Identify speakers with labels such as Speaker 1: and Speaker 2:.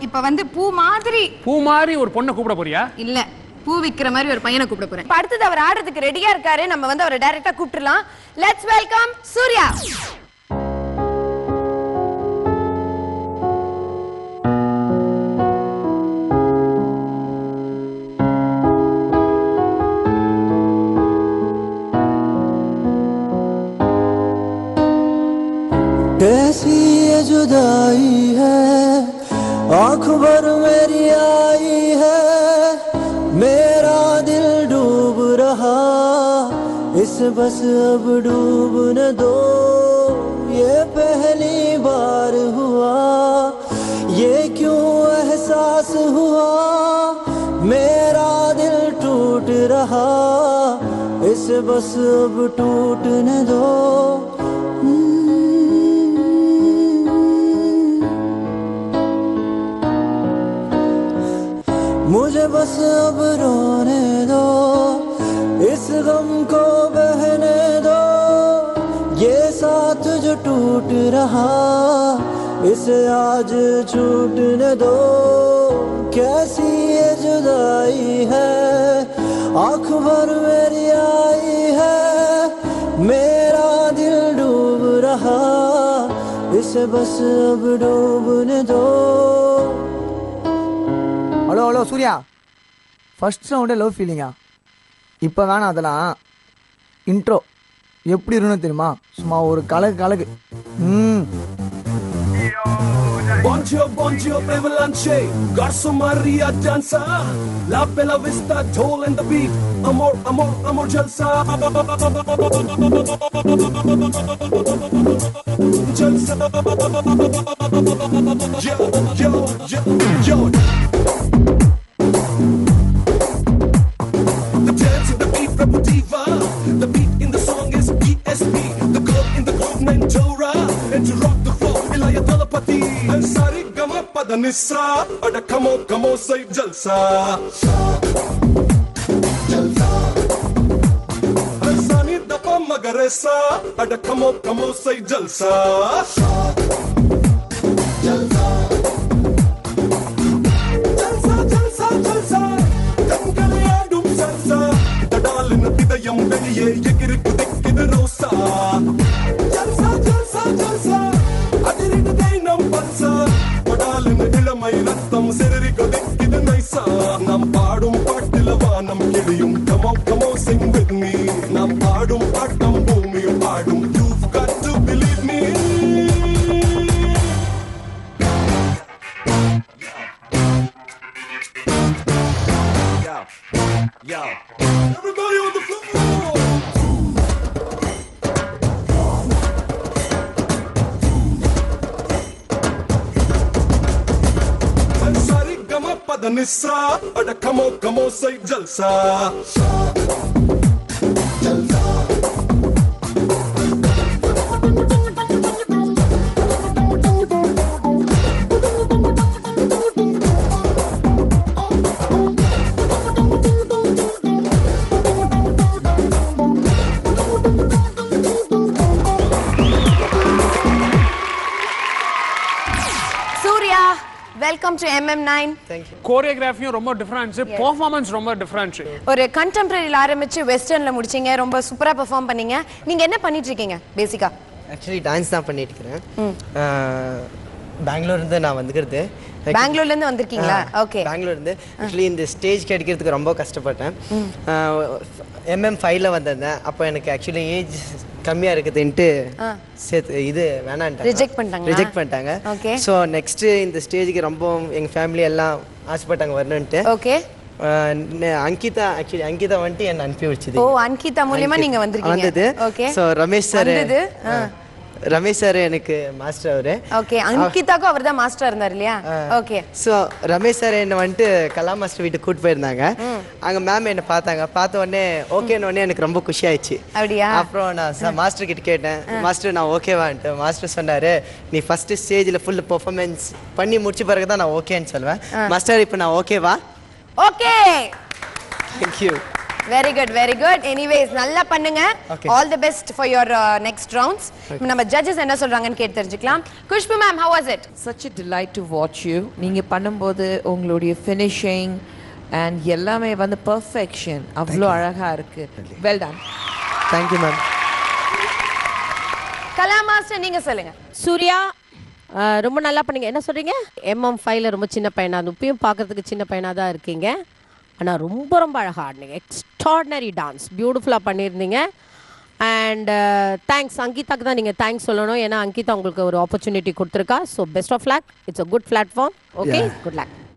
Speaker 1: இப்போ வந்து பூ மாதிரி
Speaker 2: ஒரு பொண்ணை கூப்பிட போறியா?
Speaker 1: இல்ல, பூ விக்கிற மாதிரி ஒரு பையனை கூப்பிட போறேன்.
Speaker 3: அடுத்தது அவர் ஆடுறதுக்கு ரெடியா இருக்காரு. நம்ம வந்து அவரை டைரக்டா கூப்பிட்டுறலாம். Let's welcome Surya.
Speaker 4: कैसी ये जुदाई है, आँख भर मेरी आई है, मेरा दिल डूब रहा, इसे बस अब डूबने दो, ये पहली बार हुआ, ये क्यों एहसास हुआ, मेरा दिल टूट रहा, इसे बस अब टूटने दो. मुझे बस अब रोने दो, इस गम को बहने दो, ये साथ जो टूट रहा, इसे आज छूटने दो. कैसी ये जुदाई है, आँख भर मेरी आई है, मेरा दिल डूब रहा, इसे बस अब डूबने दो.
Speaker 5: ஹலோ ஹலோ சூர்யா, ஃபர்ஸ்ட் ரவுண்டே லவ் ஃபீலிங்கா? இப்போ வேணாம் அதெல்லாம். இன்ட்ரோ எப்படி இருக்குன்னு தெரியுமா? சும்மா ஒரு கலகு.
Speaker 6: Bonjour, Avalanche, Garso Maria dancer, La Bella Vista, Toll and the beat, amor, jalsa, yo. The dance of the beat, Rebel Diva, the beat in the song is ESP, the girl in the group named Tora, and to rock the floor, Ilaya Telepathy, and Sari Gama Padanissa, Ada Kamo, say Jalsa. And Sani Dapa Magaresa, Ada Kamo, say Jalsa. Jalsa, Tangalayadum salsa, Tadalin Pidayam Veliye, Yekiri Kudekid Rosa. Jalsa, Adirin Dainam Palsa, Padalin Ilamai Rattam, Seri Kudekid Naisa. Nam Padum Patilavanam Kilium, come on, sing with me. Nam Padum Patam Bumi Padum, you've got to believe me. Yo, everybody on the floor. Sari Gama Padanissa, Ada Kamo, say Jalsa.
Speaker 3: Welcome to MM9.
Speaker 5: Thank you.
Speaker 2: கோரியோகிராஃபியும் ரொம்ப difference, performance ரொம்ப difference.
Speaker 3: ஒரு கண்டெம்பரரியில ஆரம்பிச்சு வெஸ்டர்ன்ல முடிச்சீங்க. ரொம்ப சூப்பரா perform பண்ணீங்க. நீங்க என்ன பண்ணிட்டு இருக்கீங்க பேசிக்கா?
Speaker 7: ஆக்சுவலி டான்ஸ் தான் பண்ணிட்டு இருக்கேன். பெங்களூர்ல இருந்து நான் வந்துக்கிறது.
Speaker 3: பெங்களூர்ல இருந்து வந்திருக்கீங்களா? ஓகே.
Speaker 7: பெங்களூர்ல இருந்து ஆக்சுவலி இந்த ஸ்டேஜ் கிடைக்கிறதுக்கு ரொம்ப கஷ்டப்பட்டேன். MM5ல வந்தேன். அப்போ எனக்கு ஆக்சுவலி ஏஜ் கம்மியா இருக்குதுன்ட்டு இது வேணான்ட்டாங்க, ரிஜெக்ட் பண்ணிட்டாங்க. ஸோ நெக்ஸ்ட் இந்த ஸ்டேஜுக்கு ரொம்ப எங்க ஃபேமிலி எல்லாம் ஆசைப்பட்டாங்க வரணுன்ட்டு.
Speaker 3: ஓகே.
Speaker 7: அங்கிதா வந்துட்டு என்ன அனுப்பி வச்சது.
Speaker 3: ஓ, அங்கிதா மூலமா நீங்க வந்திருக்கீங்க. ஓகே.
Speaker 7: ஸோ ரமேஷ் சார் எனக்கு மாஸ்டர் அவரு.
Speaker 3: ஓகே. அங்கிதாக்கும் அவர் தான் மாஸ்டர் இருந்தார் இல்லையா? ஓகே.
Speaker 7: ஸோ ரமேஷ் சார் என்ன வந்துட்டு கலா மாஸ்டர் வீட்டுக்கு கூட்டு போயிருந்தாங்க. அங்கே மேம் என்ன பார்த்த உடனே ஓகேன்னு உடனே எனக்கு ரொம்ப குஷி ஆயிடுச்சு.
Speaker 3: அப்படியா?
Speaker 7: அப்புறம் நான் மாஸ்டர் கிட்ட கேட்டேன், மாஸ்டர் நான் ஓகேவான்ட்டு. மாஸ்டர் சொன்னாரு, நீ ஃபர்ஸ்ட் ஸ்டேஜில் ஃபுல் பெர்ஃபார்மன்ஸ் பண்ணி முடிச்ச பிறகு தான் நான் ஓகேன்னு சொல்லுவேன். மாஸ்டர் இப்போ நான் ஓகேவா?
Speaker 3: Okay.
Speaker 7: Thank you.
Speaker 3: Very good very good anyways நல்லா பண்ணுங்க all the best for your next rounds நம்ம ஜட்ஜஸ் என்ன சொல்றாங்கன்னு கேட்டு தெரிஞ்சுக்கலாம் Khushbu ma'am how was it
Speaker 8: such a delight to watch you நீங்க பண்ணும்போது உங்களுடைய finishing and எல்லாமே வந்து perfection அவ்வளோ அழகா இருக்கு well done
Speaker 7: thank you ma'am
Speaker 3: Kala master நீங்க சொல்லுங்க
Speaker 9: சூர்யா ரொம்ப நல்லா பண்ணீங்க என்ன சொல்றீங்க MM5ல ரொம்ப சின்ன பையனா இப்பயும் பார்க்கறதுக்கு சின்ன பையனா தான் இருக்கீங்க ஆனா ரொம்ப ரொம்ப அழகா ஆடுனீங்க எக்ஸ்ட்ராடினரி டான்ஸ் பியூட்டிஃபுல்லா பண்ணியிருந்தீங்க அண்ட் தேங்க்ஸ் அங்கிதாக்கு தான் நீங்கள் தேங்க்ஸ் சொல்லணும் ஏன்னா அங்கிதா உங்களுக்கு ஒரு ஆப்பர்ச்சுனிட்டி கொடுத்துருக்கா so best of luck it's a good platform okay good luck